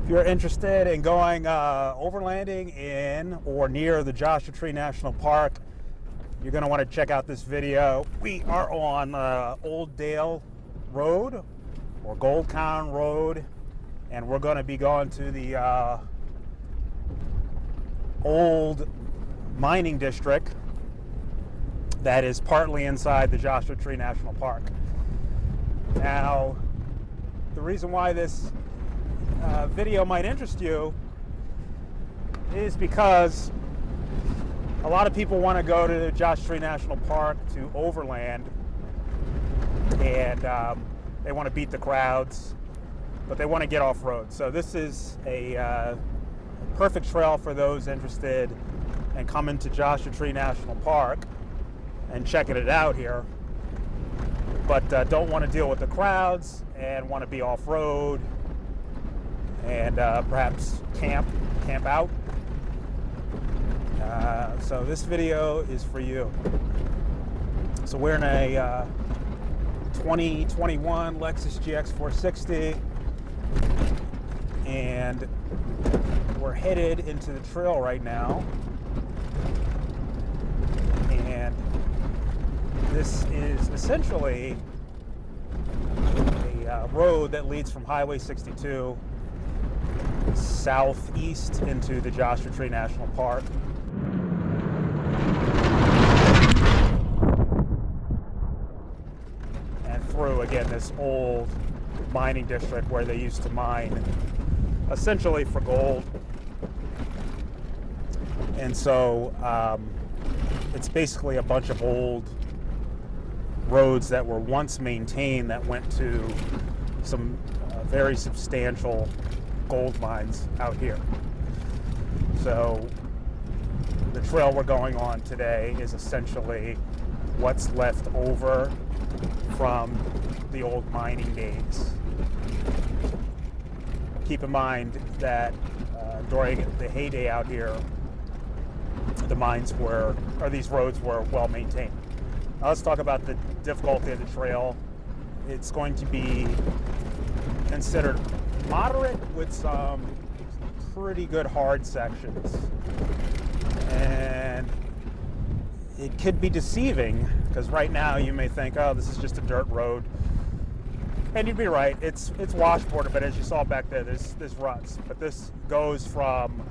If you're interested in going overlanding in or near the Joshua Tree National Park, you're going to want to check out this video. We are on Old Dale Road or Goldtown Road, and we're going to be going to the old mining district that is partly inside the Joshua Tree National Park. Now, the reason why this video might interest you is because a lot of people want to go to the Joshua Tree National Park to overland, and they want to beat the crowds, but they want to get off-road. So this is a perfect trail for those interested in coming to Joshua Tree National Park and checking it out here, but don't want to deal with the crowds and want to be off-road and perhaps camp out. So this video is for you. So we're in a 2021 Lexus GX 460, and we're headed into the trail right now. And this is essentially a road that leads from Highway 62 southeast into the Joshua Tree National Park. And through, again, this old mining district where they used to mine essentially for gold. And so it's basically a bunch of old roads that were once maintained that went to some very substantial gold mines out here. So the trail we're going on today is essentially what's left over from the old mining days. Keep in mind that during the heyday out here, the mines were, or these roads were, well maintained. Now let's talk about the difficulty of the trail. It's going to be considered moderate with some pretty good hard sections. And it could be deceiving because right now you may think, oh, this is just a dirt road. And you'd be right, it's washboarded, but as you saw back there, there's ruts. But this goes from,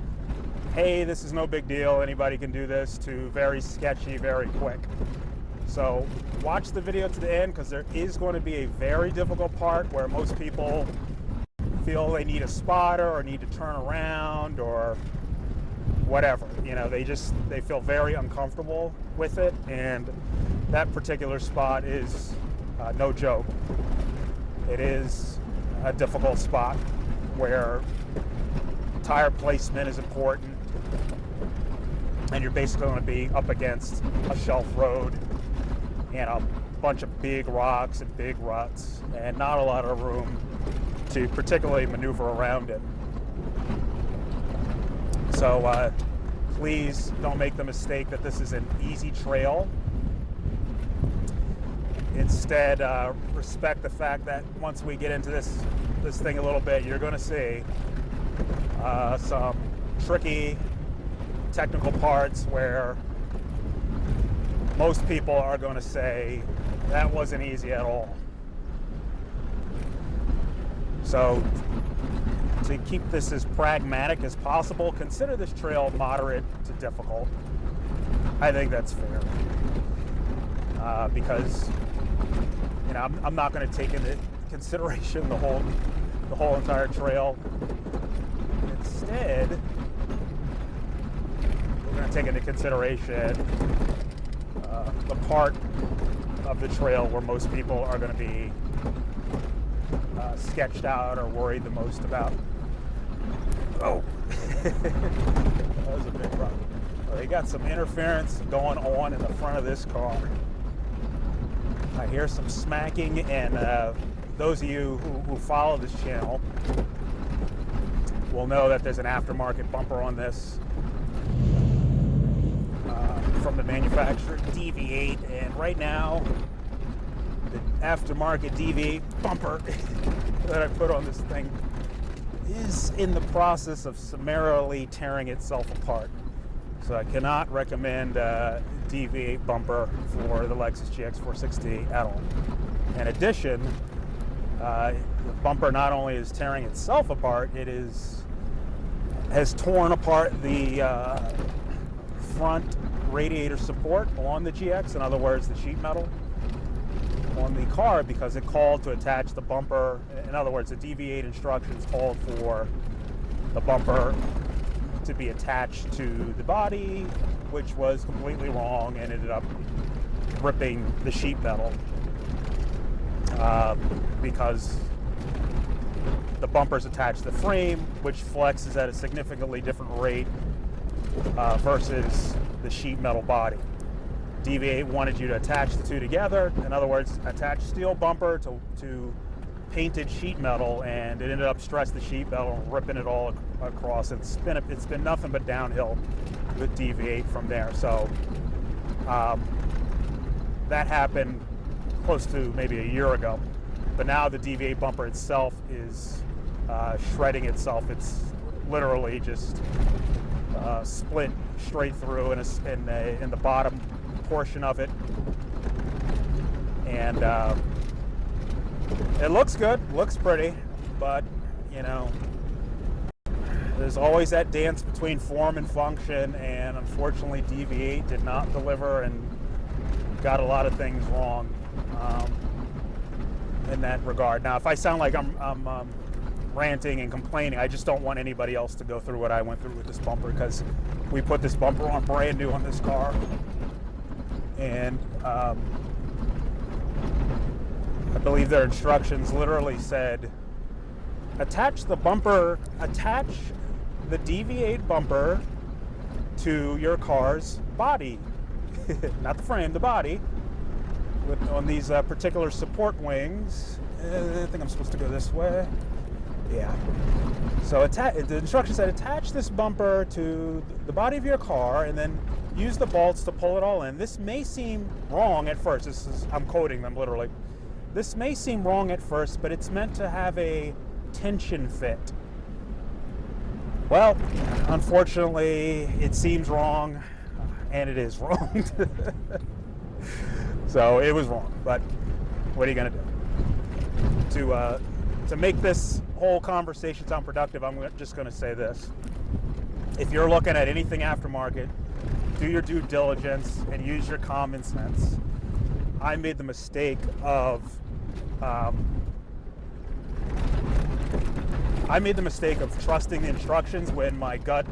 hey, this is no big deal, anybody can do this, to very sketchy, very quick. So watch the video to the end, because there is going to be a very difficult part where most people feel they need a spotter or need to turn around or whatever. You know, they feel very uncomfortable with it, and that particular spot is no joke. It is a difficult spot where tire placement is important, and you're basically going to be up against a shelf road and a bunch of big rocks and big ruts, and not a lot of room to particularly maneuver around it. So please don't make the mistake that this is an easy trail. Instead, respect the fact that once we get into this thing a little bit, you're going to see some tricky technical parts where most people are going to say that wasn't easy at all. So to keep this as pragmatic as possible, consider this trail moderate to difficult. I think that's fair, because you know I'm not going to take into consideration the whole entire trail. Instead, we're going to take into consideration the part of the trail where most people are going to be sketched out or worried the most about. Oh, that was a big rock. Well, they got some interference going on in the front of this car. I hear some smacking, and those of you who follow this channel will know that there's an aftermarket bumper on this from the manufacturer, DV8, and right now the aftermarket DV8 bumper that I put on this thing is in the process of summarily tearing itself apart. So I cannot recommend a DV8 bumper for the Lexus GX460 at all. In addition, the bumper not only is tearing itself apart, has torn apart the front radiator support on the GX. In other words, the sheet metal on the car, because it called to attach the bumper. In other words, the DV8 instructions called for the bumper to be attached to the body, which was completely wrong and ended up ripping the sheet metal because the bumper's attached to the frame, which flexes at a significantly different rate versus the sheet metal body. DV8 wanted you to attach the two together. In other words, attach steel bumper to painted sheet metal, and it ended up stressing the sheet metal and ripping it all across. It's been nothing but downhill with DV8 from there. So that happened close to maybe a year ago. But now the DV8 bumper itself is shredding itself. It's literally just split straight through in the bottom portion of it, and it looks good, looks pretty, but you know, there's always that dance between form and function, and unfortunately DV8 did not deliver and got a lot of things wrong in that regard. Now, if I sound like I'm ranting and complaining, I just don't want anybody else to go through what I went through with this bumper, because we put this bumper on brand new on this car, and I believe their instructions literally said, attach the DV8 bumper to your car's body, not the frame, the body, on these particular support wings. I think I'm supposed to go this way. Yeah. So the instructions said, attach this bumper to the body of your car and then use the bolts to pull it all in. This may seem wrong at first. I'm quoting them literally. This may seem wrong at first, but it's meant to have a tension fit. Well, unfortunately, it seems wrong, and it is wrong. So it was wrong, but what are you going to do? To make this whole conversation sound productive, I'm just going to say this. If you're looking at anything aftermarket, do your due diligence and use your common sense. I made the mistake of trusting the instructions when my gut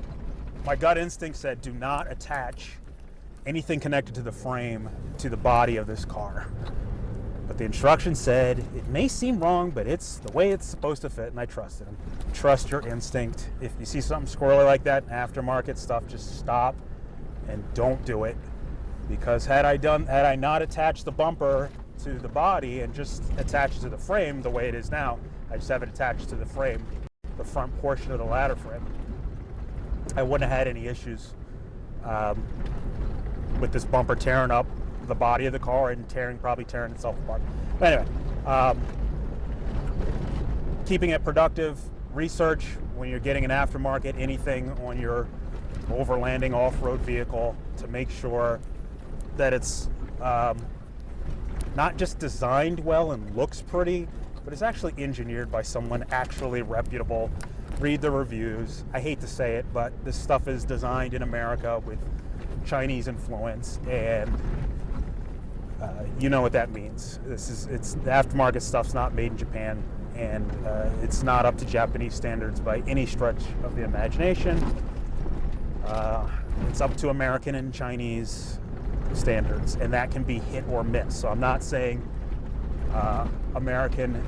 instinct said, do not attach anything connected to the frame to the body of this car. But the instruction said, it may seem wrong, but it's the way it's supposed to fit, and I trusted him. Trust your instinct. If you see something squirrely like that, aftermarket stuff, just stop and don't do it. Because had I not attached the bumper to the body and just attached it to the frame the way it is now, I just have it attached to the frame, the front portion of the ladder frame, I wouldn't have had any issues with this bumper tearing up the body of the car and probably tearing itself apart. But anyway, keeping it productive, research when you're getting an aftermarket anything on your overlanding off-road vehicle to make sure that it's not just designed well and looks pretty, but it's actually engineered by someone actually reputable. Read the reviews. I hate to say it, but this stuff is designed in America with Chinese influence, and you know what that means. The aftermarket stuff's not made in Japan, and it's not up to Japanese standards by any stretch of the imagination. It's up to American and Chinese standards, and that can be hit or miss. So I'm not saying American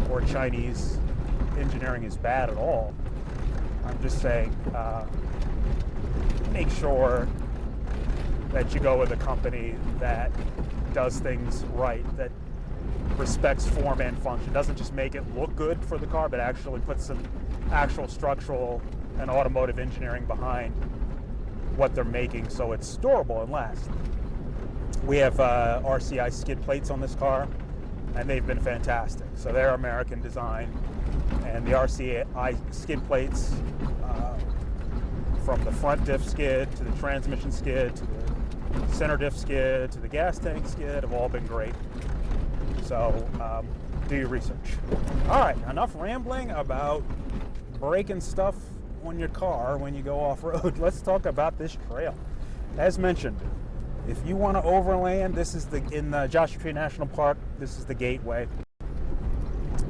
or Chinese engineering is bad at all. I'm just saying make sure that you go with a company that does things right, that respects form and function, doesn't just make it look good for the car, but actually puts some actual structural and automotive engineering behind what they're making so it's durable and lasts. We have RCI skid plates on this car, and they've been fantastic. So they're American design. and the RCI skid plates, from the front diff skid to the transmission skid to the center diff skid to the gas tank skid, have all been great. So do your research. All right, enough rambling about breaking stuff on your car when you go off-road. Let's talk about this trail. As mentioned, if you want to overland, this is in the Joshua Tree National Park. This is the gateway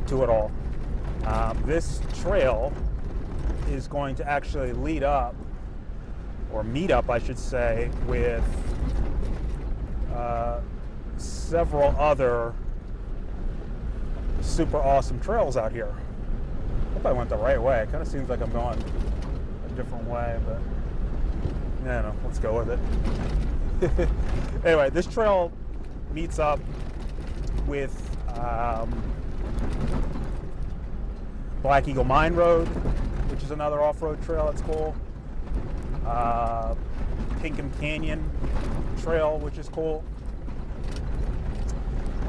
to it all. This trail is going to actually lead up, or meet up, I should say, with several other super awesome trails out here. I hope I went the right way. It kind of seems like I'm going a different way, but I don't know. Let's go with it. Anyway, this trail meets up with Black Eagle Mine Road, which is another off-road trail that's cool. Pinkham Canyon Trail, which is cool.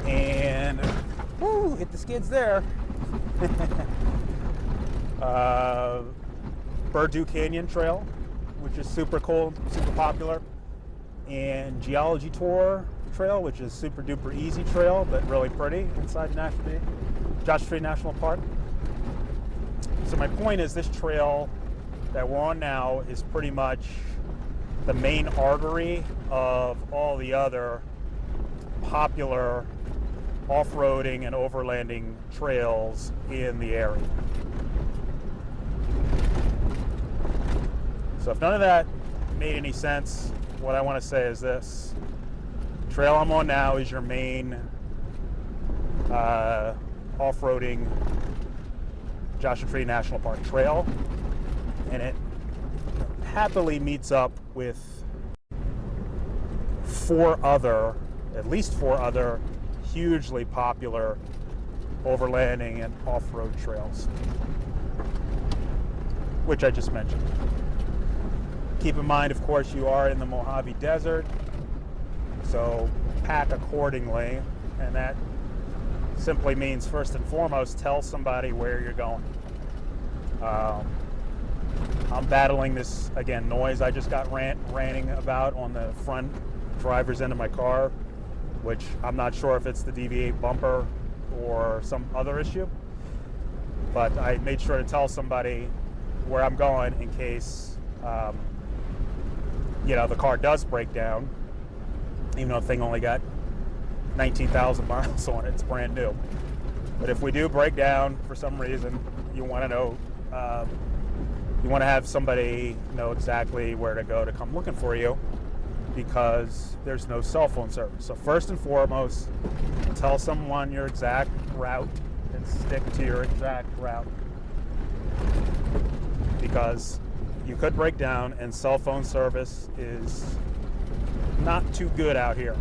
And woo, hit the skids there. Purdue Canyon Trail, which is super cool, super popular. And Geology Tour Trail, which is super duper easy trail, but really pretty inside Joshua Tree National Park. So my point is, this trail that we're on now is pretty much the main artery of all the other popular off-roading and overlanding trails in the area. So if none of that made any sense, what I want to say is this. The trail I'm on now is your main off-roading Joshua Tree National Park trail, and it happily meets up with at least four other hugely popular overlanding and off-road trails, which I just mentioned. Keep in mind, of course, you are in the Mojave Desert, so pack accordingly, and that simply means, first and foremost, tell somebody where you're going. I'm battling this, again, noise I just got ranting about on the front driver's end of my car, which I'm not sure if it's the DV8 bumper or some other issue, but I made sure to tell somebody where I'm going in case the car does break down, even though the thing only got 19,000 miles on it. It's brand new. But if we do break down for some reason, you want to know, you want to have somebody know exactly where to go to come looking for you, because there's no cell phone service. So first and foremost, tell someone your exact route and stick to your exact route, because you could break down, and cell phone service is not too good out here.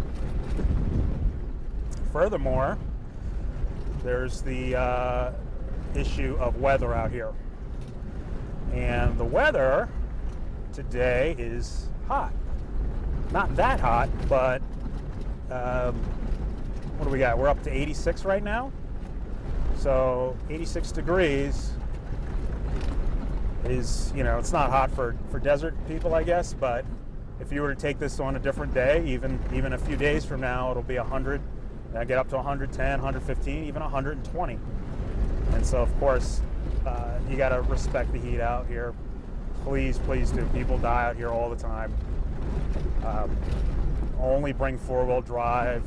Furthermore, there's the issue of weather out here. And the weather today is hot. Not that hot, but what do we got? We're up to 86 right now. So 86 degrees is, it's not hot for desert people, I guess, but if you were to take this on a different day, even a few days from now, it'll be 100, and get up to 110, 115, even 120. And so, of course, you got to respect the heat out here. Please do. People die out here all the time. Only bring four-wheel drive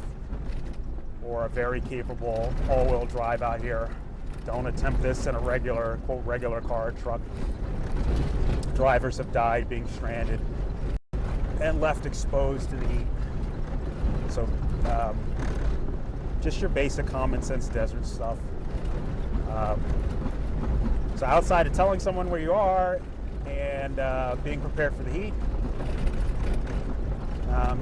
or a very capable all-wheel drive out here. Don't attempt this in a regular, quote, regular car or truck. Drivers have died being stranded and left exposed to the heat. So just your basic common sense desert stuff. So outside of telling someone where you are and being prepared for the heat,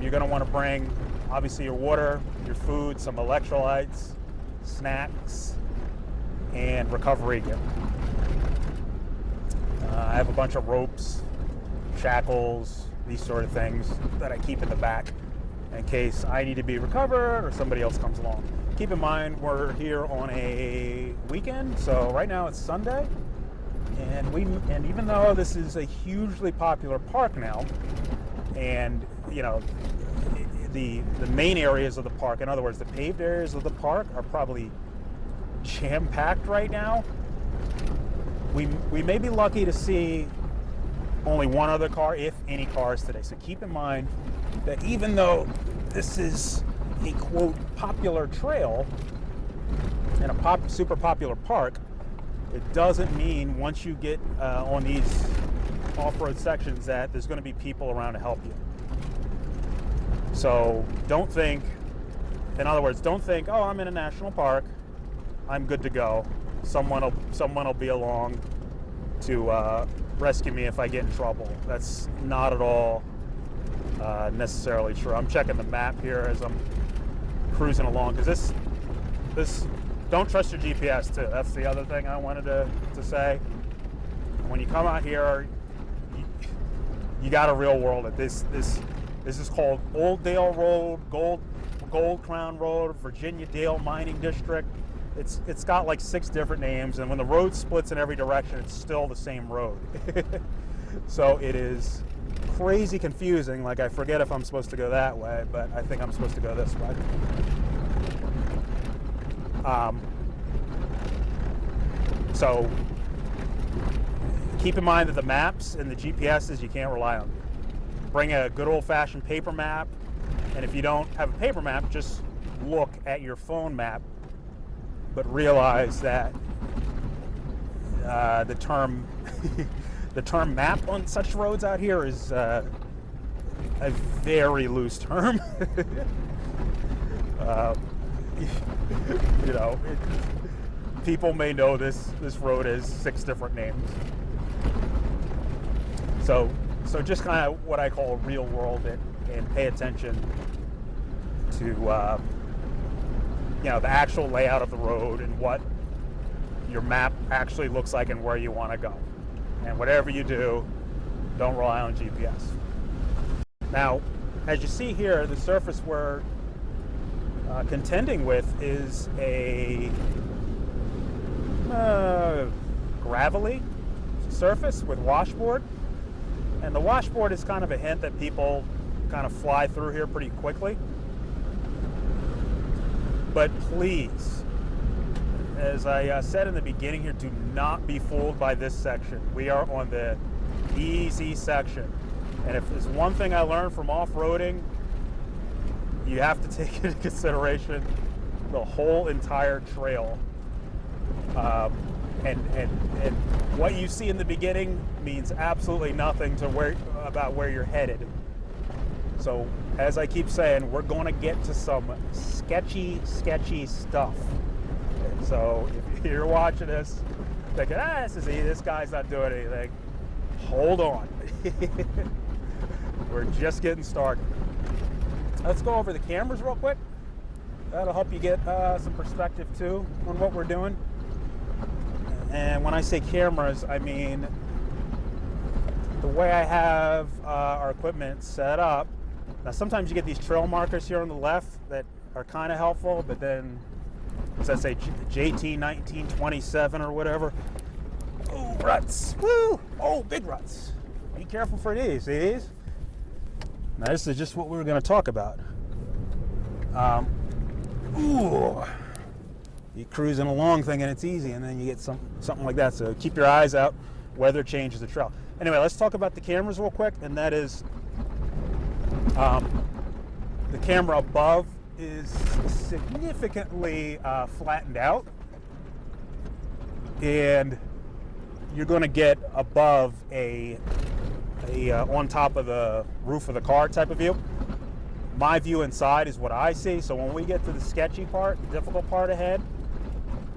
you're going to want to bring, obviously, your water, your food, some electrolytes, snacks, and recovery gear. I have a bunch of ropes, shackles, these sort of things that I keep in the back in case I need to be recovered or somebody else comes along. keep in mind we're here on a weekend, so right now it's Sunday, and even though this is a hugely popular park now, and you know, the main areas of the park, in other words, the paved areas of the park are probably jam-packed right now. We may be lucky to see only one other car, if any cars today. So keep in mind that even though this is a quote popular trail and a super popular park, it doesn't mean once you get on these off-road sections that there's going to be people around to help you. So don't think, in other words, don't think, oh, I'm in a national park, I'm good to go. Someone will be along to rescue me if I get in trouble. That's not at all necessarily true. I'm checking the map here as I'm cruising along, because this don't trust your GPS too. That's the other thing I wanted to say. When you come out here, you got a real world at this is called Old Dale Road, Gold Crown Road, Virginia Dale Mining District. It's got like 6 different names, and when the road splits in every direction, it's still the same road. So it is crazy confusing. Like, I forget if I'm supposed to go that way, but I think I'm supposed to go this way. So keep in mind that the maps and the GPSs you can't rely on. Bring a good old-fashioned paper map, and if you don't have a paper map, just look at your phone map, but realize that the term the term map on such roads out here is a very loose term. You know, people may know this road has 6 different names. So just kind of what I call real world it, and pay attention to you know, the actual layout of the road and what your map actually looks like and where you want to go. And whatever you do, don't rely on GPS. Now, as you see here, the surface we're contending with is a gravelly surface with washboard. And the washboard is kind of a hint that people kind of fly through here pretty quickly. But please, as I said in the beginning here, do not be fooled by this section. We are on the easy section. And if there's one thing I learned from off-roading, you have to take into consideration the whole entire trail. And what you see in the beginning means absolutely nothing to about where you're headed. So, as I keep saying, we're going to get to some sketchy stuff. So, if you're watching this, thinking, this is easy, this guy's not doing anything, hold on. We're just getting started. Let's go over the cameras real quick. That'll help you get some perspective too on what we're doing. And when I say cameras, I mean the way I have our equipment set up. Now, sometimes you get these trail markers here on the left that are kind of helpful, but then, does that say JT 1927 or whatever? Oh, ruts. Woo! Oh, big ruts. Be careful for these. See these? Now, this is just what we were going to talk about. You're cruising along thinking it's easy, and then you get something like that. So keep your eyes out. Weather changes the trail. Anyway, let's talk about the cameras real quick, and that is the camera above is significantly flattened out, and you're going to get above a on top of the roof of the car type of view. My view inside is what I see. So when we get to the sketchy part, the difficult part ahead,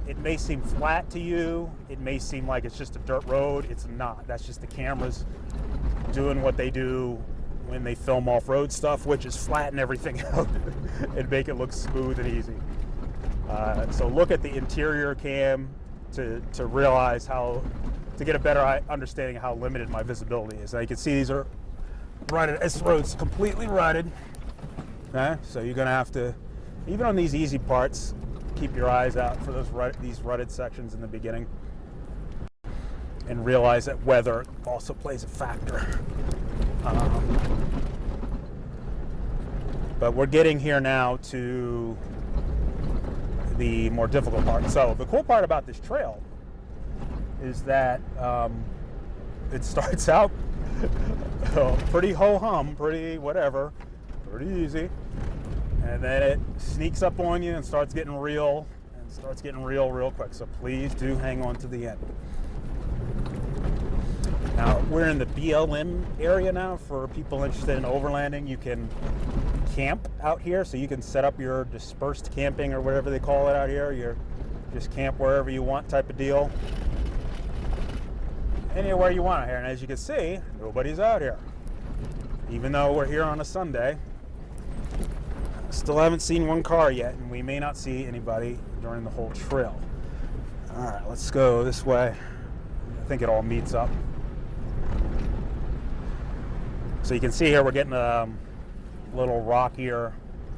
it may seem flat to you. It may seem like it's just a dirt road. It's not. That's just the cameras doing what they do when they film off-road stuff, which is flatten everything out and make it look smooth and easy. So look at the interior cam to realize to get a better understanding of how limited my visibility is. Now you can see these are rutted. This road's completely rutted. Okay? So you're gonna have to, even on these easy parts, keep your eyes out for these rutted sections in the beginning, and realize that weather also plays a factor. But we're getting here now to the more difficult part. So the cool part about this trail is that it starts out pretty ho-hum, pretty whatever, pretty easy, and then it sneaks up on you and starts getting real, real quick. So please do hang on to the end. Now we're in the BLM area now. For people interested in overlanding, you can camp out here, so you can set up your dispersed camping or whatever they call it out here. You're just camp wherever you want type of deal, anywhere you want out here. And as you can see, nobody's out here, even though we're here on a Sunday. Still haven't seen one car yet, and we may not see anybody during the whole trail. All right, let's go this way. I think it all meets up. So you can see here we're getting a little rockier,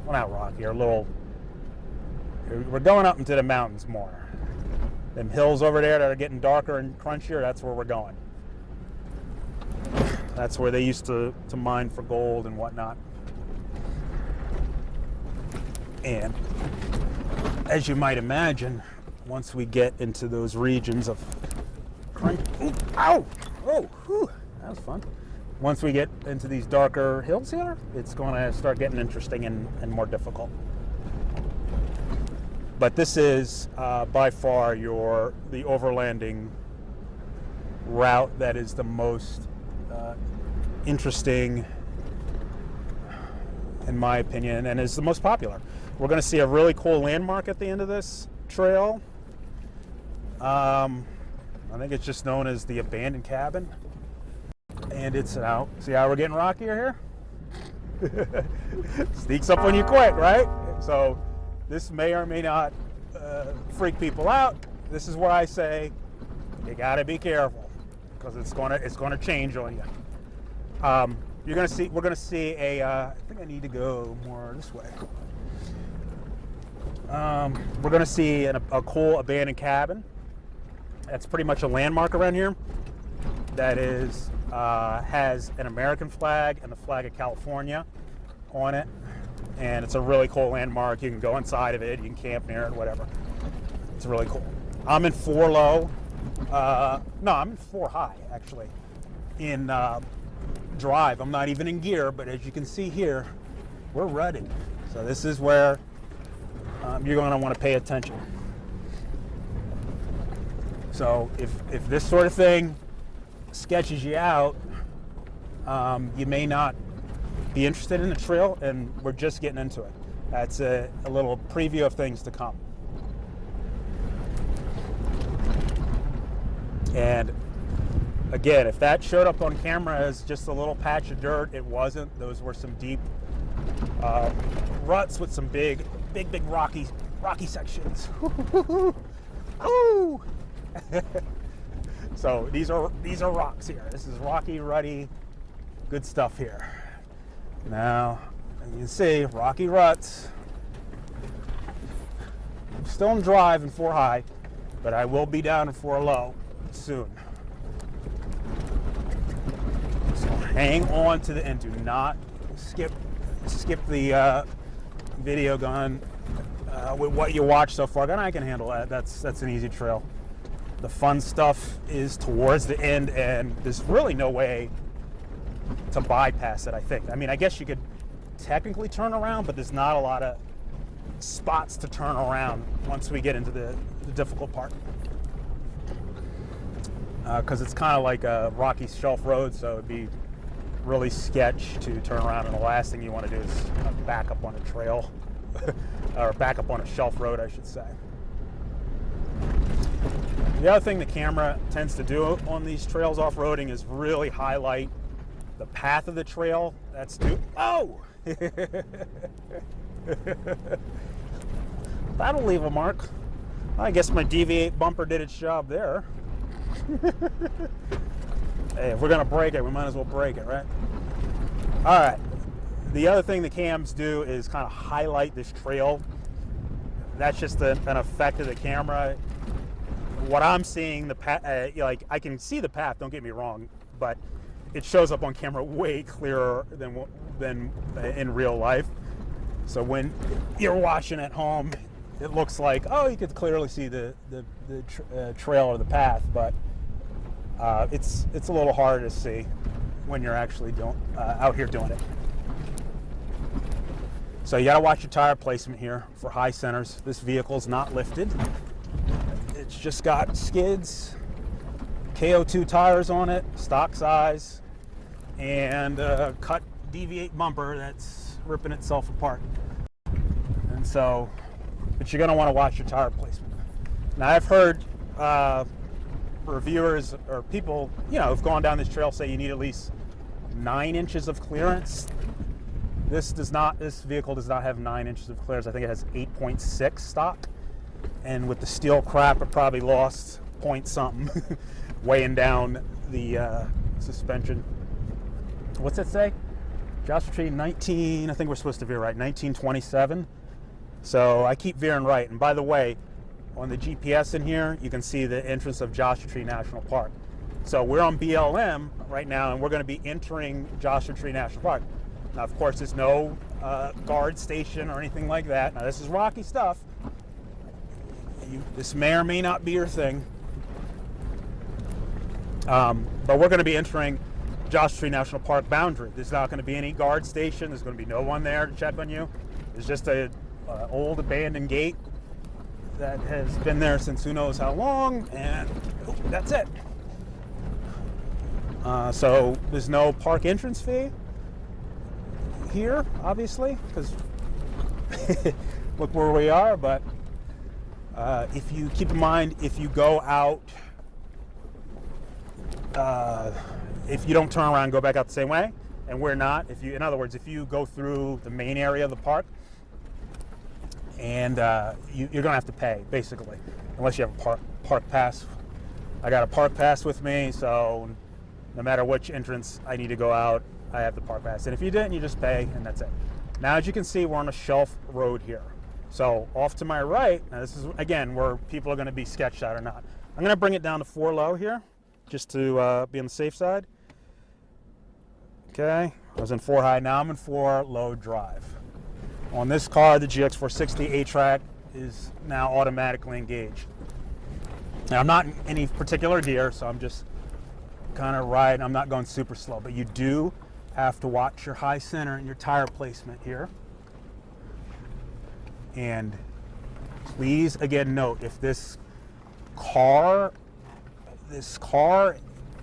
well, not rockier, we're going up into the mountains more. Them hills over there that are getting darker and crunchier, that's where we're going. That's where they used to mine for gold and whatnot. And as you might imagine, once we get into those regions of crunch, ow, oh, whew, that was fun. Once we get into these darker hills here, it's going to start getting interesting and more difficult. But this is by far the overlanding route that is the most interesting, in my opinion, and is the most popular. We're going to see a really cool landmark at the end of this trail. I think it's just known as the Abandoned Cabin. And it's out. See how we're getting rockier here? Sneaks up on you quick, right? So this may or may not freak people out. This is where I say you got to be careful, because it's gonna change on you. We're gonna see a. I think I need to go more this way. We're gonna see a cool abandoned cabin. That's pretty much a landmark around here. That is has an American flag and the flag of California on it, and it's a really cool landmark. You can go inside of it, you can camp near it, whatever. It's really cool. I'm in 4 low. No, I'm in 4 high actually. In drive, I'm not even in gear, but as you can see here, we're rutted. So this is where you're going to want to pay attention. So if this sort of thing sketches you out, you may not be interested in the trail, and we're just getting into it. That's a little preview of things to come. And again, if that showed up on camera as just a little patch of dirt, it wasn't. Those were some deep ruts with some big rocky sections. Ooh. So these are rocks here. This is rocky, rutty, good stuff here. Now, you can see rocky ruts. I'm still in drive in 4 high, but I will be down in 4 low soon. So hang on to the end. Do not skip the video gun with what you watch so far. I can handle that. That's an easy trail. The fun stuff is towards the end, and there's really no way to bypass it, I think. I mean, I guess you could technically turn around, but there's not a lot of spots to turn around once we get into the difficult part. Because it's kind of like a rocky shelf road, so it'd be really sketch to turn around, and the last thing you want to do is back up on a trail, or back up on a shelf road, I should say. The other thing the camera tends to do on these trails off-roading is really highlight the path of the trail. Oh! That'll leave a mark. I guess my DV8 bumper did its job there. Hey, if we're gonna break it, we might as well break it, right? All right. The other thing the cams do is kind of highlight this trail that's just an effect of the camera. What I'm seeing, like I can see the path, don't get me wrong, but it shows up on camera way clearer than in real life. So when you're watching at home, it looks like, oh, you could clearly see the trail or the path, but it's a little harder to see when you're actually out here doing it. So you got to watch your tire placement here for high centers. This vehicle's not lifted. It's just got skids, KO2 tires on it, stock size, and a cut deviate bumper that's ripping itself apart. And so, but you're going to want to watch your tire placement. Now I've heard reviewers or people, who've gone down this trail say you need at least 9 inches of clearance. This vehicle does not have 9 inches of clearance. I think it has 8.6 stock. And with the steel crap, it probably lost point something, weighing down the suspension. What's it say? Joshua Tree 19, I think we're supposed to veer right, 1927. So I keep veering right. And by the way, on the GPS in here, you can see the entrance of Joshua Tree National Park. So we're on BLM right now, and we're going to be entering Joshua Tree National Park. Now, of course, there's no guard station or anything like that. Now, this is rocky stuff. This may or may not be your thing. But we're going to be entering Joshua Tree National Park boundary. There's not going to be any guard station. There's going to be no one there to check on you. There's just an old abandoned gate that has been there since who knows how long, and that's it. So there's no park entrance fee here, obviously, because look where we are. But if you keep in mind, if you go out, if you don't turn around and go back out the same way, and we're not, in other words, if you go through the main area of the park, and you're going to have to pay, basically, unless you have a park pass. I got a park pass with me, so no matter which entrance I need to go out, I have the park pass. And if you didn't, you just pay, and that's it. Now, as you can see, we're on a shelf road here. So off to my right, now this is, again, where people are going to be sketched out or not. I'm going to bring it down to 4 low here, just to be on the safe side. Okay, I was in 4 high, now I'm in 4 low drive. On this car, the GX460 A-Track is now automatically engaged. Now, I'm not in any particular gear, so I'm just kind of riding. I'm not going super slow, but you do have to watch your high center and your tire placement here. And please, again, note, if this car,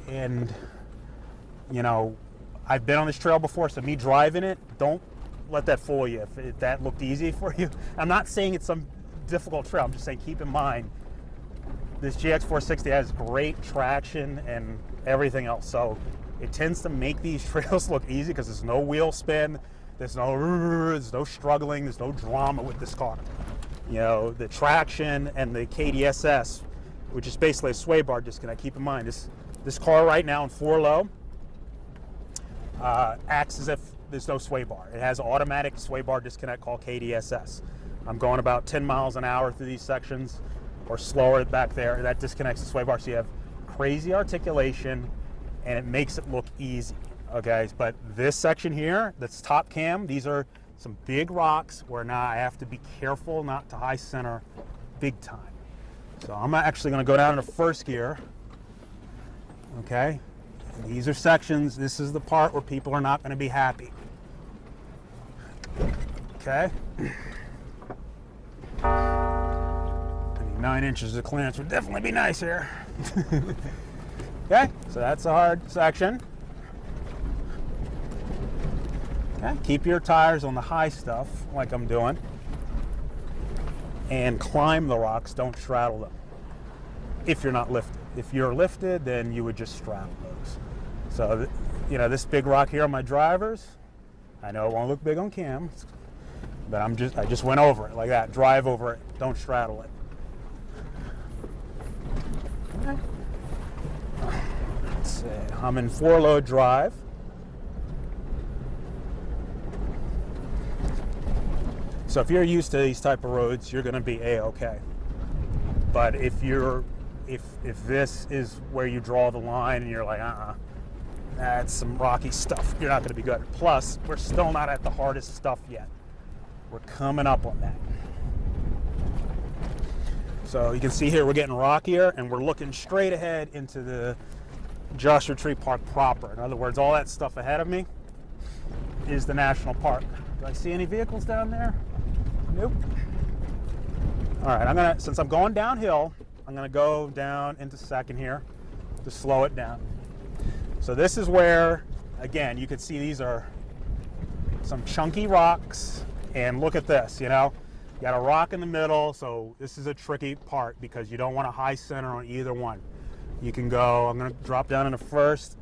and, I've been on this trail before, so me driving it, don't let that fool you if that looked easy for you. I'm not saying it's some difficult trail. I'm just saying keep in mind this GX460 has great traction and everything else. So it tends to make these trails look easy because there's no wheel spin, there's no struggling, there's no drama with this car. The traction and the KDSS, which is basically a sway bar disconnect. Keep in mind this car right now in 4 low acts as if there's no sway bar. It has automatic sway bar disconnect called KDSS. I'm going about 10 miles an hour through these sections, or slower back there. That disconnects the sway bar, so you have crazy articulation, and it makes it look easy. Okay, but this section here, that's top cam, these are some big rocks where now I have to be careful not to high center big time. So I'm actually going to go down into first gear. Okay, and these are sections. This is the part where people are not going to be happy. Okay. 9 inches of clearance would definitely be nice here. Okay, so that's a hard section. Okay, keep your tires on the high stuff like I'm doing, and climb the rocks, don't straddle them if you're not lifted. If you're lifted, then you would just straddle those. So this big rock here on my drivers, I know it won't look big on cam, but I just went over it like that. Drive over it, don't straddle it. Okay. Let's see, I'm in 4 low drive. So if you're used to these type of roads, you're going to be a-okay. But if this is where you draw the line and you're like, that's some rocky stuff, you're not going to be good. Plus, we're still not at the hardest stuff yet. We're coming up on that. So you can see here we're getting rockier and we're looking straight ahead into the Joshua Tree Park proper. In other words, all that stuff ahead of me is the national park. Do I see any vehicles down there? Nope. All right, since I'm going downhill, I'm gonna go down into second here to slow it down. So this is where, again, you can see these are some chunky rocks, and look at this, you know, you got a rock in the middle, so this is a tricky part because you don't want a high center on either one. You can go, I'm gonna drop down into first,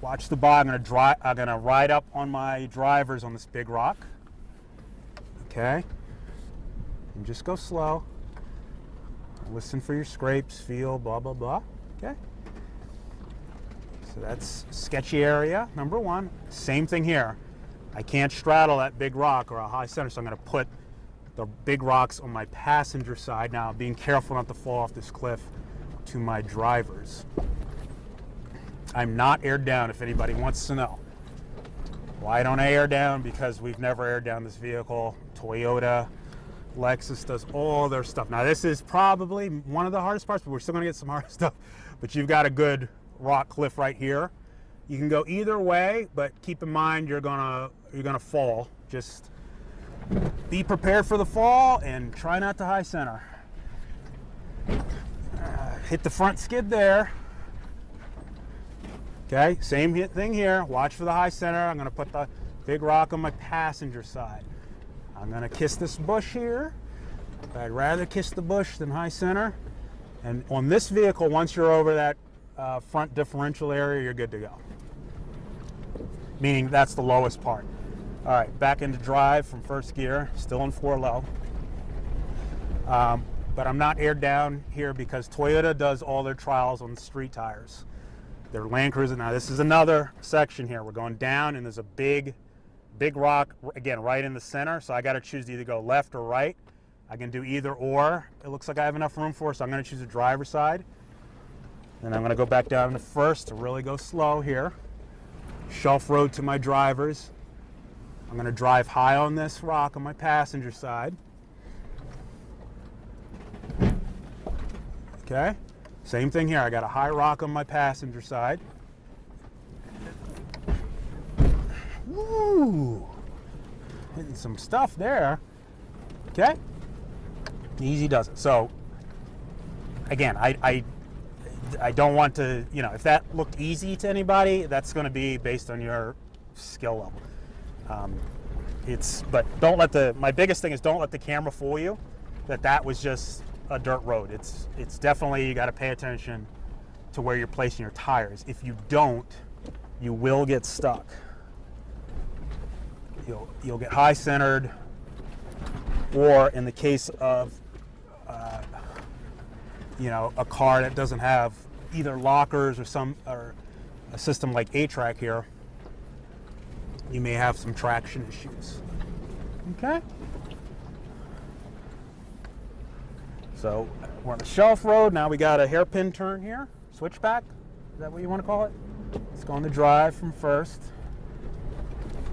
watch the bottom, I'm gonna ride up on my drivers on this big rock, okay? And just go slow. Listen for your scrapes, feel, blah, blah, blah, okay? So that's sketchy area, number one. Same thing here. I can't straddle that big rock or a high center, so I'm gonna put the big rocks on my passenger side. Now, being careful not to fall off this cliff to my drivers. I'm not aired down, if anybody wants to know. Why don't I air down? Because we've never aired down this vehicle. Toyota, Lexus does all their stuff. Now, this is probably one of the hardest parts, but we're still gonna get some hard stuff. But you've got a good rock cliff right here. You can go either way, but keep in mind you're gonna fall. Just be prepared for the fall and try not to high center. Hit the front skid there. Okay, same thing here. Watch for the high center. I'm gonna put the big rock on my passenger side. I'm gonna kiss this bush here. I'd rather kiss the bush than high center. And on this vehicle, once you're over that front differential area, you're good to go. Meaning that's the lowest part. All right, back into drive from first gear, still in 4 low. But I'm not aired down here because Toyota does all their trials on street tires. They're Land Cruiser. Now this is another section here. We're going down and there's a big rock, again, right in the center. So I got to choose to either go left or right. I can do either or. It looks like I have enough room for it, so I'm going to choose the driver's side. And I'm going to go back down to first to really go slow here. Shelf road to my drivers. I'm going to drive high on this rock on my passenger side. Okay, same thing here. I got a high rock on my passenger side. Woo! Hitting some stuff there. Okay, easy does it. So again, I don't want to, you know, if that looked easy to anybody, that's going to be based on your skill level. But don't let my biggest thing is don't let the camera fool you that was just a dirt road. It's definitely, you got to pay attention to where you're placing your tires. If you don't, you will get stuck. You'll get high centered, or in the case of you know, a car that doesn't have either lockers or a system like A-Track here, you may have some traction issues. Okay. So we're on a shelf road. Now we got a hairpin turn here. Switchback. Is that what you want to call it? Let's go on the drive from first.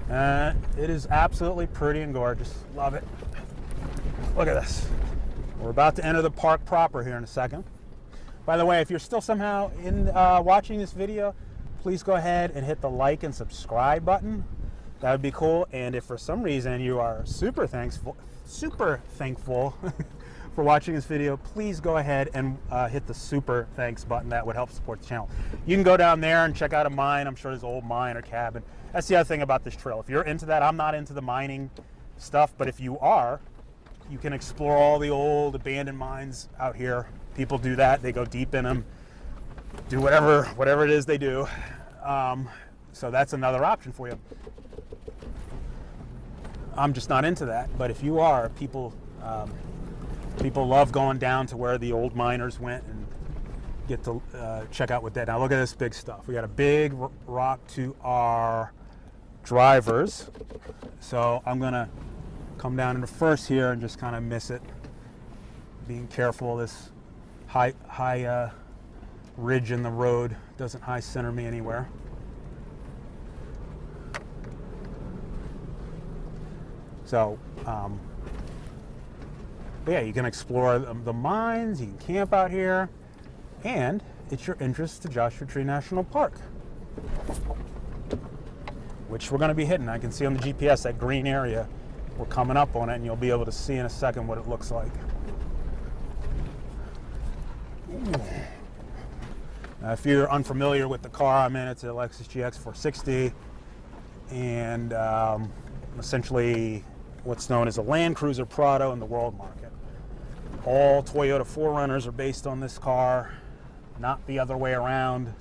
It is absolutely pretty and gorgeous. Love it. Look at this. We're about to enter the park proper here in a second. By the way, if you're still somehow watching this video, please go ahead and hit the like and subscribe button. That would be cool. And if for some reason you are super thankful for watching this video, please go ahead and hit the super thanks button. That would help support the channel. You can go down there and check out a mine. I'm sure there's an old mine or cabin. That's the other thing about this trail. If you're into that, I'm not into the mining stuff, but if you are, you can explore all the old abandoned mines out here. People do that. They go deep in them, do whatever it is they do. So that's another option for you. I'm just not into that, but if you are, people love going down to where the old miners went and get to check out what that. Now look at this big stuff. We got a big rock to our drivers, so I'm gonna come down into first here and just kind of miss it. Being careful, this high ridge in the road doesn't high center me anywhere. So, yeah, you can explore the mines, you can camp out here, and it's your entrance to Joshua Tree National Park, which we're going to be hitting. I can see on the GPS that green area. We're coming up on it, and you'll be able to see in a second what it looks like. Now, if you're unfamiliar with the car I'm in, it's a Lexus GX 460, and essentially what's known as a Land Cruiser Prado in the world market. All Toyota 4Runners are based on this car, not the other way around.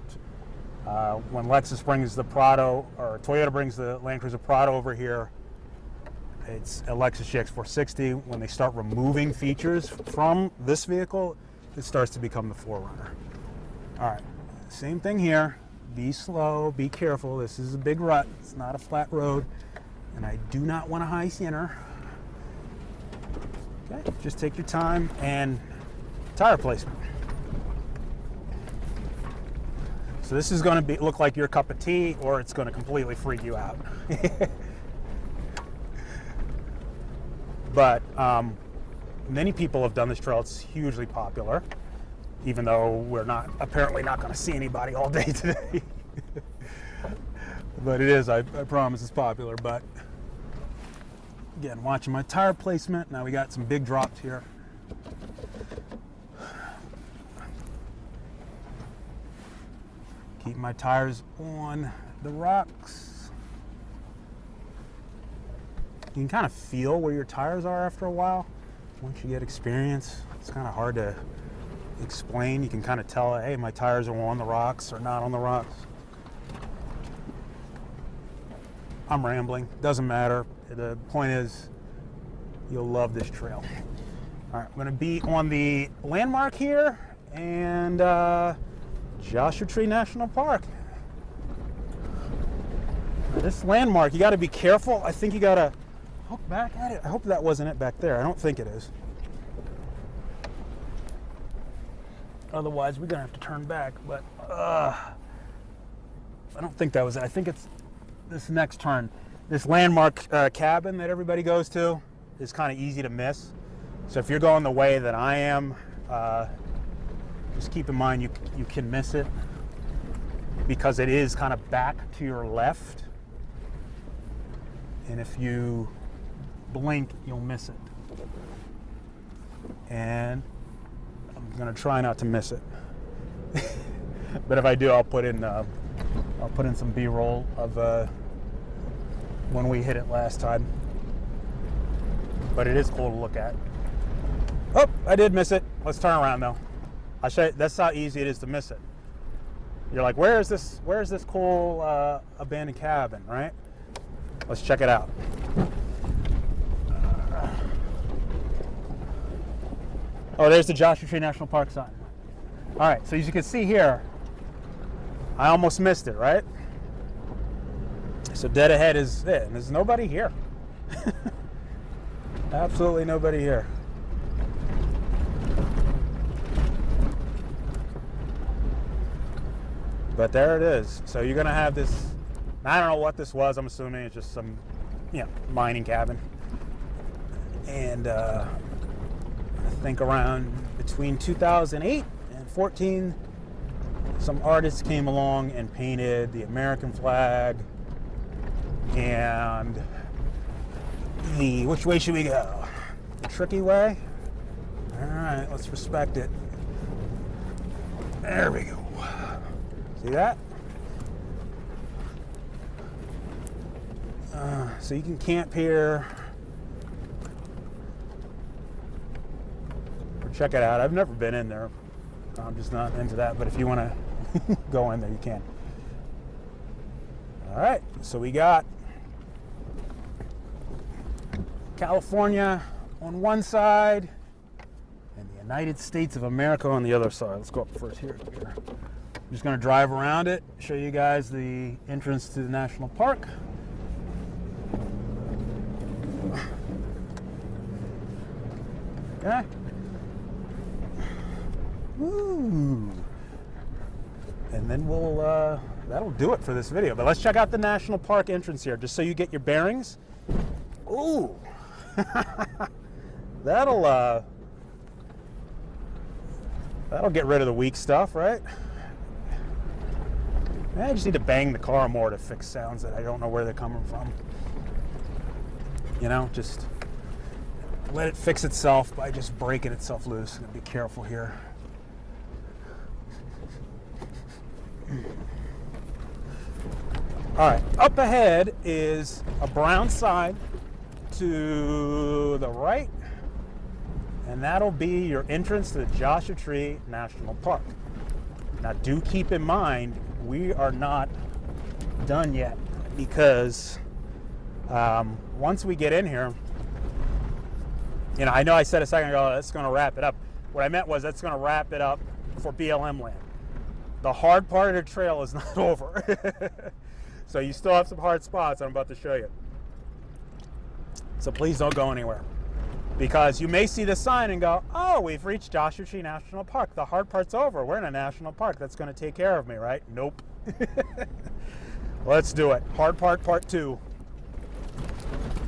When Lexus brings the Prado, or Toyota brings the Land Cruiser Prado over here, it's a Lexus GX 460. When they start removing features from this vehicle, it starts to become the 4Runner. All right, same thing here. Be slow, be careful. This is a big rut. It's not a flat road, and I do not want a high center. Okay, just take your time. And tire placement. So this is going to look like your cup of tea, or it's going to completely freak you out. But many people have done this trail. It's hugely popular, even though we're apparently not going to see anybody all day today. But it is, I promise it's popular. But again, watching my tire placement. Now we got some big drops here. Keep my tires on the rocks. You can kind of feel where your tires are after a while. Once you get experience, it's kind of hard to explain. You can kind of tell, hey, my tires are on the rocks or not on the rocks. I'm rambling, doesn't matter. The point is, you'll love this trail. All right, I'm gonna be on the landmark here and Joshua Tree National Park. Now, this landmark, you gotta be careful. I think you gotta hook back at it. I hope that wasn't it back there. I don't think it is. Otherwise, we're gonna have to turn back, but I don't think that was it. I think it's this next turn. This landmark cabin that everybody goes to is kind of easy to miss. So if you're going the way that I am, just keep in mind you can miss it because it is kind of back to your left. And if you blink, you'll miss it. And I'm gonna try not to miss it. But if I do, I'll put in some B-roll of when we hit it last time. But it is cool to look at. Oh, I did miss it. Let's turn around though. I'll show you. That's how easy it is to miss it. You're like, where is this cool abandoned cabin, right? Let's check it out. Oh, there's the Joshua Tree National Park sign. All right, so as you can see here, I almost missed it, right? So dead ahead is it, and there's nobody here. Absolutely nobody here. But there it is. So you're gonna have this, I don't know what this was, I'm assuming it's just some, mining cabin. And I think around between 2008 and 14, some artists came along and painted the American flag and which way should we go? The tricky way? All right, let's respect it. There we go. See that? So you can camp here. Or check it out. I've never been in there. I'm just not into that, but if you want to go in there, you can. All right, so we got California on one side and the United States of America on the other side. Let's go up first here. I'm just going to drive around it, show you guys the entrance to the national park. Okay. Ooh. And then we'll, that'll do it for this video. But let's check out the national park entrance here, just so you get your bearings. Ooh. That'll get rid of the weak stuff, right? I just need to bang the car more to fix sounds that I don't know where they're coming from. You know, just let it fix itself by just breaking itself loose. I'm gonna be careful here. All right, up ahead is a brown sign to the right, and that'll be your entrance to the Joshua Tree National Park. Now, do keep in mind, we are not done yet, because once we get in here, you know, I know I said a second ago that's going to wrap it up. What I meant was that's going to wrap it up for BLM land. The hard part of the trail is not over. So you still have some hard spots I'm about to show you. So please don't go anywhere, because you may see the sign and go, oh, we've reached Joshua Tree National Park. The hard part's over. We're in a national park. That's going to take care of me, right? Nope. Let's do it. Hard part, part 2.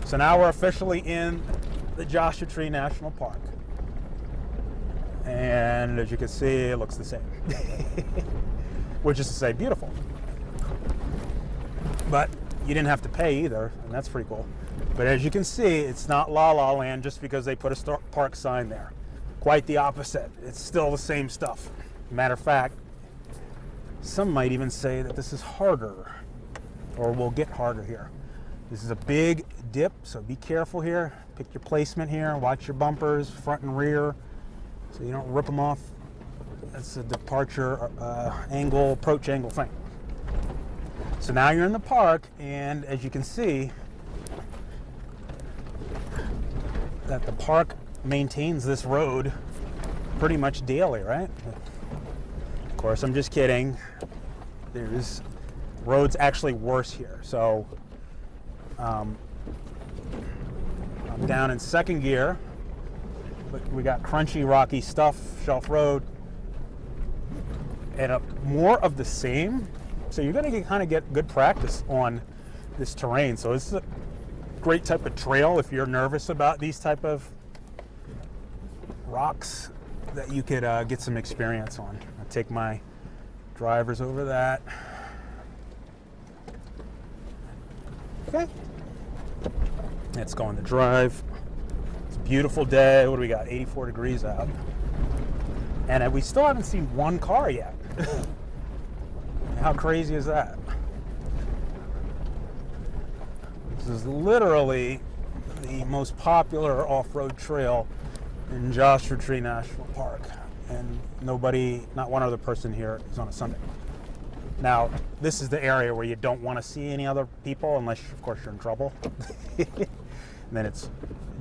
So now we're officially in the Joshua Tree National Park. And as you can see, it looks the same. Which is to say, beautiful. But you didn't have to pay either, and that's pretty cool. But as you can see, it's not La La Land just because they put a park sign there. Quite the opposite. It's still the same stuff. Matter of fact, some might even say that this is harder, or will get harder here. This is a big dip, so be careful here. Pick your placement here. Watch your bumpers, front and rear, so you don't rip them off. That's a departure angle, approach angle thing. So now you're in the park, and as you can see, that the park maintains this road pretty much daily, right? Of course, I'm just kidding. There's roads actually worse here. So I'm down in second gear, but we got crunchy, rocky stuff, shelf road, and more of the same. So you're going to kind of get good practice on this terrain. So this is a great type of trail if you're nervous about these type of rocks that you could get some experience on. I'll take my drivers over that. Okay. Let's go on the drive. It's a beautiful day. What do we got? 84 degrees out. And we still haven't seen one car yet. How crazy is that? This is literally the most popular off-road trail in Joshua Tree National Park. And not one other person here is on a Sunday. Now, this is the area where you don't want to see any other people, unless, of course, you're in trouble. And then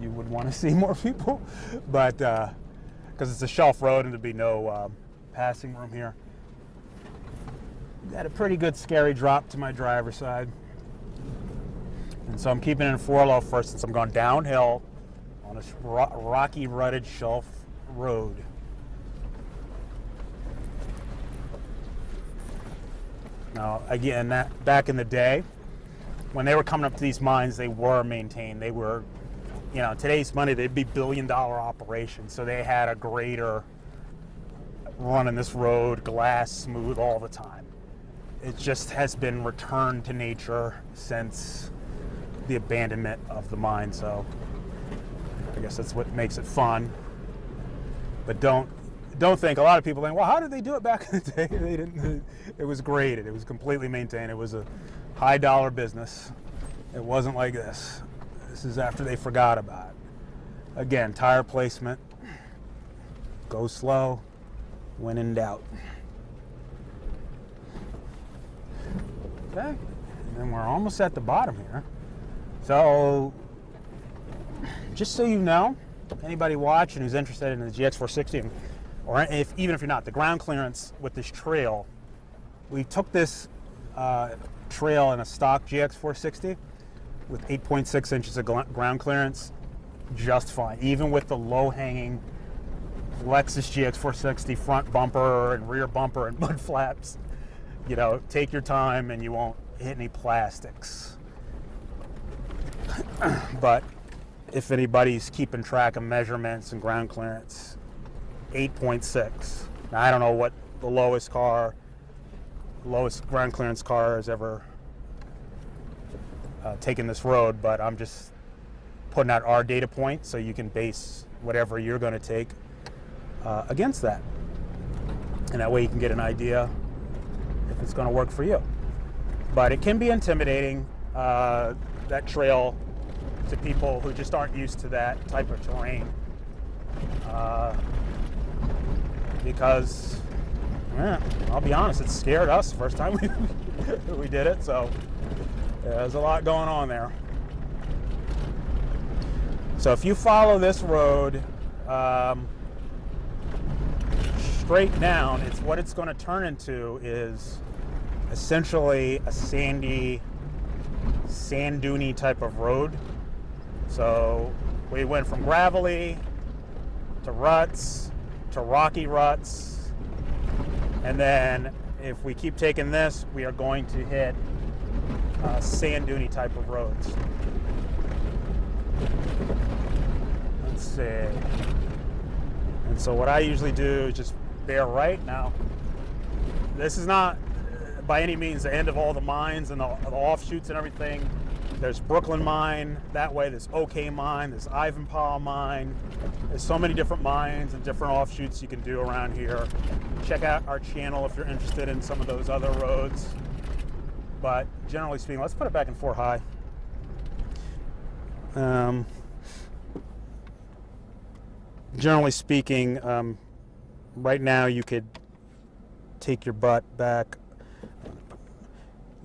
you would want to see more people. But, because it's a shelf road and there'd be no passing room here. Got a pretty good scary drop to my driver's side. And so I'm keeping it in 4-low first, since I'm going downhill on this rocky, rutted shelf road. Now, again, back in the day, when they were coming up to these mines, they were maintained. They were, you know, today's money, they'd be billion-dollar operations. So they had a grader running this road, glass smooth all the time. It just has been returned to nature since the abandonment of the mine. So I guess that's what makes it fun. But don't think, a lot of people think, well, how did they do it back in the day? They didn't. It was graded. It was completely maintained. It was a high dollar business. It wasn't like this. This is after they forgot about it. Again, tire placement. Go slow when in doubt. Okay, and then we're almost at the bottom here. So, just so you know, anybody watching who's interested in the GX460, or even if you're not, the ground clearance with this trail, we took this trail in a stock GX460 with 8.6 inches of ground clearance. just fine, even with the low-hanging Lexus GX460 front bumper and rear bumper and mud flaps. You know, take your time and you won't hit any plastics. But if anybody's keeping track of measurements and ground clearance, 8.6. Now, I don't know what the lowest ground clearance car has ever taken this road, but I'm just putting out our data point so you can base whatever you're going to take against that. And that way you can get an idea if it's going to work for you. But it can be intimidating, that trail, to people who just aren't used to that type of terrain. Because, I'll be honest, it scared us the first time we did it. So there's a lot going on there. So if you follow this road straight down, what it's going to turn into is essentially a sand dune type of road. So we went from gravelly to ruts to rocky ruts, and then if we keep taking this, we are going to hit sand dune type of roads. Let's see. And so what I usually do is just bear right. Now, this is not by any means the end of all the mines and the offshoots and everything. There's Brooklyn Mine that way, there's OK Mine, there's Ivanpah Mine. There's so many different mines and different offshoots you can do around here. Check out our channel if you're interested in some of those other roads. But generally speaking, let's put it back in 4 high. Generally speaking, right now you could take your butt back.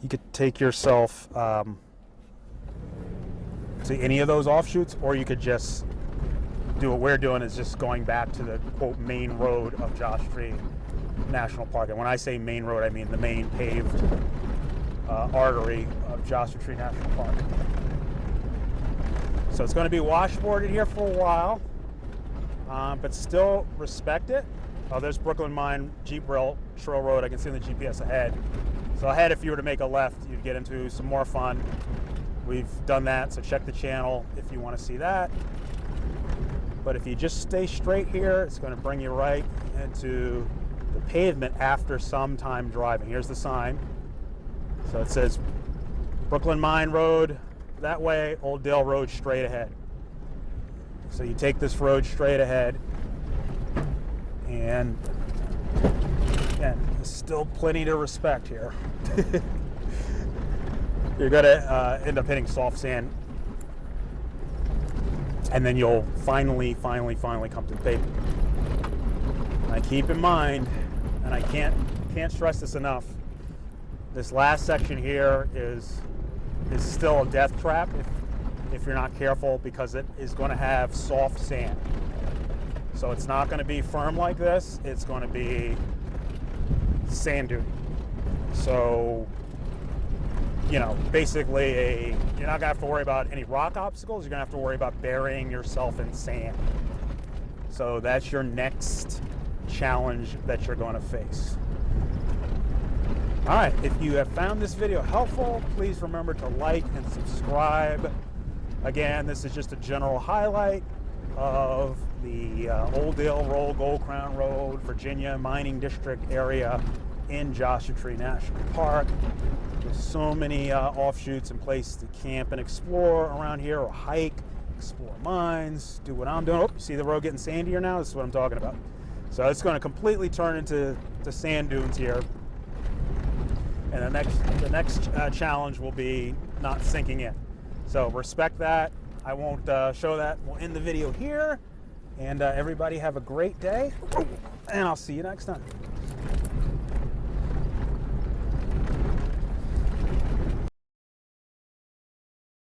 You could take yourself to any of those offshoots, or you could just do what we're doing, is just going back to the quote main road of Joshua Tree National Park. And when I say main road, I mean the main paved artery of Joshua Tree National Park. So it's going to be washboarded here for a while, but still respect it. Oh, there's Brooklyn Mine Jeep Trail Road. I can see on the GPS ahead. So ahead, if you were to make a left, you'd get into some more fun. We've done that, so check the channel if you want to see that. But if you just stay straight here, it's going to bring you right into the pavement after some time driving. Here's the sign. So it says Brooklyn Mine Road that way, Old Dale Road straight ahead. So you take this road straight ahead, and again, there's still plenty to respect here. You're going to end up hitting soft sand, and then you'll finally come to the pavement. And keep in mind, and I can't stress this enough, this last section here is still a death trap if you're not careful, because it is going to have soft sand. So it's not going to be firm like this, it's going to be sand dune. So, you know, basically you're not going to have to worry about any rock obstacles, you're going to have to worry about burying yourself in sand. So that's your next challenge that you're going to face. All right, if you have found this video helpful, please remember to like and subscribe. Again, this is just a general highlight of the Old Dale Road, Gold Crown Road, Virginia Mining District area in Joshua Tree National Park. There's so many offshoots and places to camp and explore around here, or hike, explore mines, do what I'm doing. Oh, you see the road getting sandier now? This is what I'm talking about. So it's going to completely turn into sand dunes here. And the next challenge will be not sinking in. So respect that. I won't show that. We'll end the video here. And everybody have a great day. And I'll see you next time.